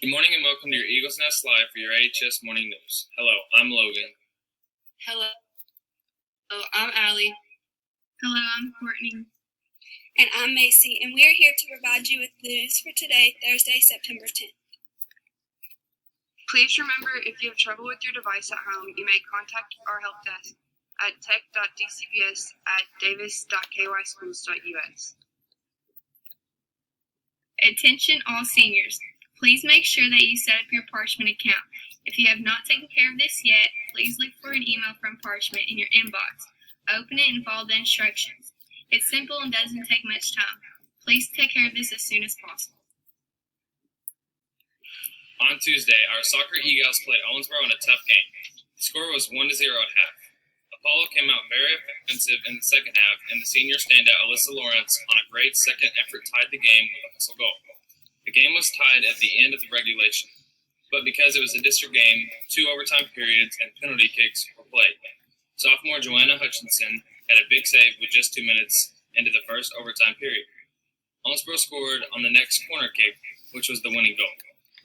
Good morning and welcome to your Eagles Nest Live for your AHS Morning News. Hello, I'm Logan. Hello, I'm Allie. Hello, I'm Courtney. And I'm Macy, and we are here to provide you with the news for today, Thursday, September 10th. Please remember, if you have trouble with your device at home, you may contact our help desk at tech.dcps@davis.kyschools.us. Attention all seniors. Please make sure that you set up your Parchment account. If you have not taken care of this yet, please look for an email from Parchment in your inbox. Open it and follow the instructions. It's simple and doesn't take much time. Please take care of this as soon as possible. On Tuesday, our soccer Eagles played Owensboro in a tough game. The score was 1-0 at half. Apollo came out very offensive in the second half, and the senior standout Alyssa Lawrence on a great second effort tied the game with a hustle goal. The game was tied at the end of the regulation, but because it was a district game, 2 overtime periods and penalty kicks were played. Sophomore Joanna Hutchinson had a big save with just 2 minutes into the first overtime period. Owensboro scored on the next corner kick, which was the winning goal.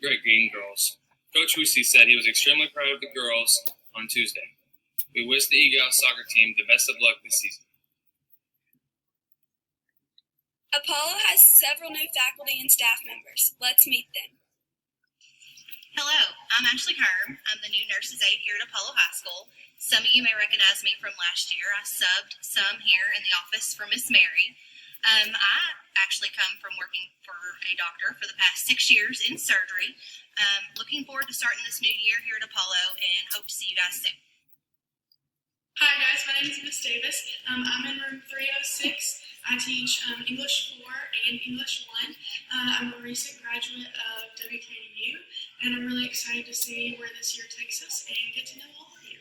Great game, girls. Coach Hussey said he was extremely proud of the girls on Tuesday. We wish the Eagles soccer team the best of luck this season. Apollo has several new faculty and staff members. Let's meet them. Hello, I'm Ashley Herm. I'm the new nurse's aide here at Apollo High School. Some of you may recognize me from last year. I subbed some here in the office for Miss Mary. I actually come from working for a doctor for the past 6 years in surgery. Looking forward to starting this new year here at Apollo and hope to see you guys soon. Hi guys, my name is Miss Davis. I'm in room 306. I teach English 4 and English 1. I'm a recent graduate of WKU, and I'm really excited to see where this year takes us and get to know all of you.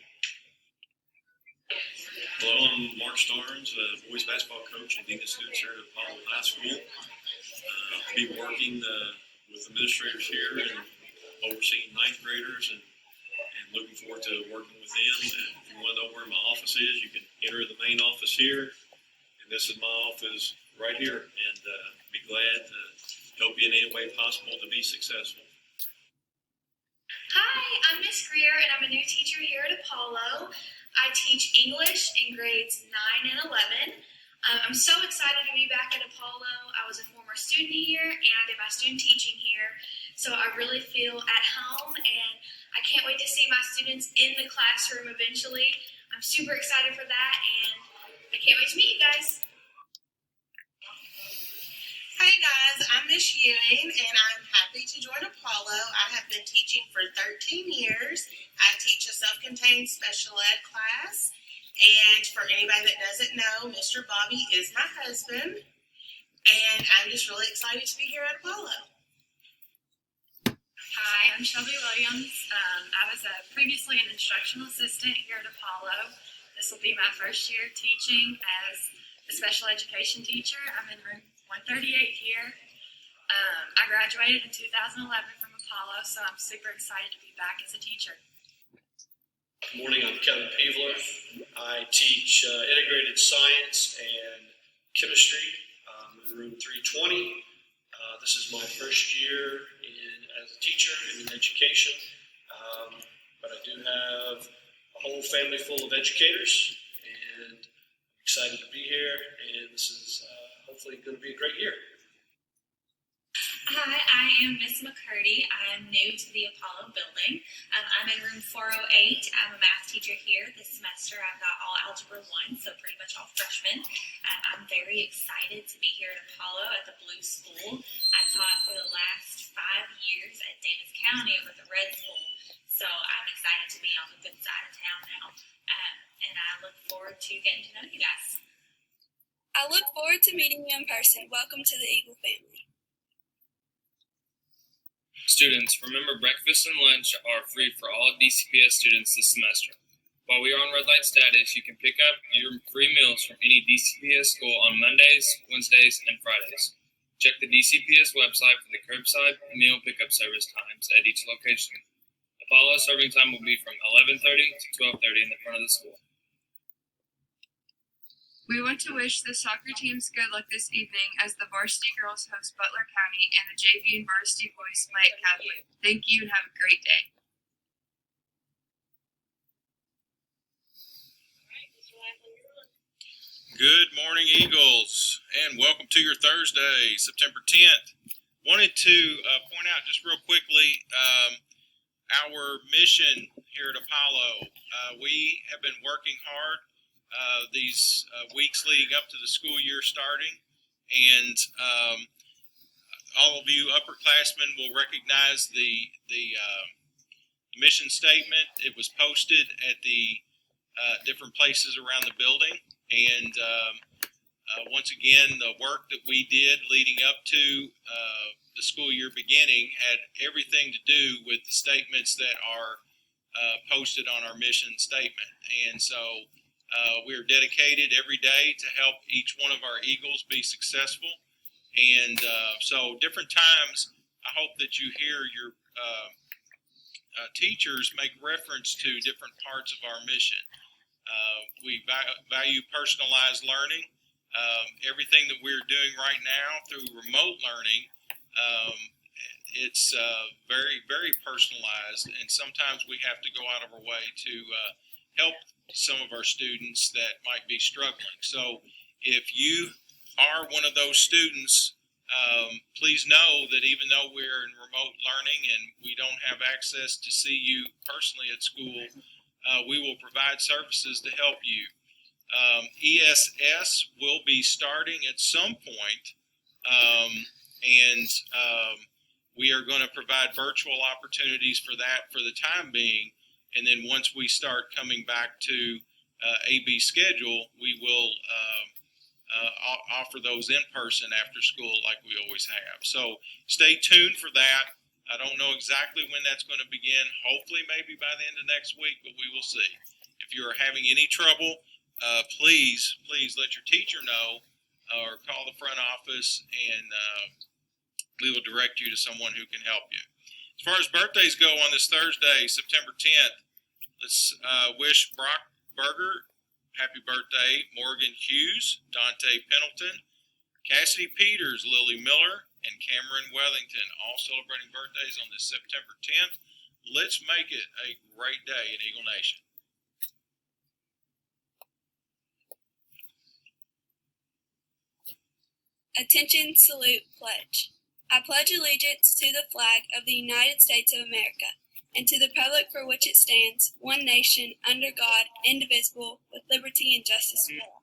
Hello, I'm Mark Starnes, boys basketball coach and dean of students here at Apollo High School. I'll be working with administrators here and overseeing ninth graders and looking forward to working with them. And if you want to know where my office is, you can enter the main office here. And this is my office right here. And be glad to help you in any way possible to be successful. Hi, I'm Miss Greer, and I'm a new teacher here at Apollo. I teach English in grades 9 and 11. I'm so excited to be back at Apollo. I was a former student here, and I did my student teaching here. So I really feel at home, and I can't wait to see my students in the classroom eventually. I'm super excited for that, and I can't wait to meet you guys. Hey guys, I'm Miss Ewing and I'm happy to join Apollo. I have been teaching for 13 years. I teach a self-contained special ed class. And for anybody that doesn't know, Mr. Bobby is my husband. And I'm just really excited to be here at Apollo. Hi, I'm Shelby Williams. I was previously an instructional assistant here at Apollo. This will be my first year teaching as a special education teacher. I'm in room 138 here. I graduated in 2011 from Apollo, so I'm super excited to be back as a teacher. Good morning, I'm Kevin Peevler. I teach integrated science and chemistry in room 320. This is my first year as a teacher in education, but I do have a whole family full of educators, and I'm excited to be here, and this is hopefully going to be a great year. Hi, I am Miss McCurdy. I'm new to the Apollo building. I'm in room 408. I'm a math teacher here. This semester I've got all Algebra 1, so pretty much all freshmen. I'm very excited to be here at Apollo at the Blue School. I taught for the last 5 years at Davis County over at the Red School, so I'm excited to be on the good side of town now. And I look forward to getting to know you guys. I look forward to meeting you in person. Welcome to the Eagle family. Students, remember breakfast and lunch are free for all DCPS students this semester. While we are on red light status, you can pick up your free meals from any DCPS school on Mondays, Wednesdays, and Fridays. Check the DCPS website for the curbside meal pickup service times at each location. Apollo serving time will be from 11:30 to 12:30 in the front of the school. We want to wish the soccer teams good luck this evening as the varsity girls host Butler County and the JV and varsity boys play at Catholic. Thank you and have a great day. Good morning, Eagles, and welcome to your Thursday, September 10th. Wanted to point out just real quickly our mission here at Apollo. We have been working hard these weeks leading up to the school year starting, and all of you upperclassmen will recognize the mission statement. It was posted at the different places around the building. And once again, the work that we did leading up to the school year beginning had everything to do with the statements that are posted on our mission statement. And so we are dedicated every day to help each one of our Eagles be successful. And so different times, I hope that you hear your teachers make reference to different parts of our mission. We value personalized learning. Everything that we're doing right now through remote learning, it's very, very personalized, and sometimes we have to go out of our way to help some of our students that might be struggling. So if you are one of those students, please know that even though we're in remote learning and we don't have access to see you personally at school, we will provide services to help you. ESS will be starting at some point, and we are going to provide virtual opportunities for that for the time being. And then once we start coming back to AB schedule, we will offer those in person after school like we always have. So stay tuned for that. I don't know exactly when that's going to begin. Hopefully maybe by the end of next week, but we will see. If you are having any trouble, please let your teacher know or call the front office, and we will direct you to someone who can help you. As far as birthdays go on this Thursday, September 10th, let's wish Brock Berger happy birthday, Morgan Hughes, Dante Pendleton, Cassidy Peters, Lily Miller, and Cameron Wellington, all celebrating birthdays on this September 10th. Let's make it a great day in Eagle Nation. Attention, salute, pledge. I pledge allegiance to the flag of the United States of America and to the republic for which it stands, one nation, under God, indivisible, with liberty and justice for all.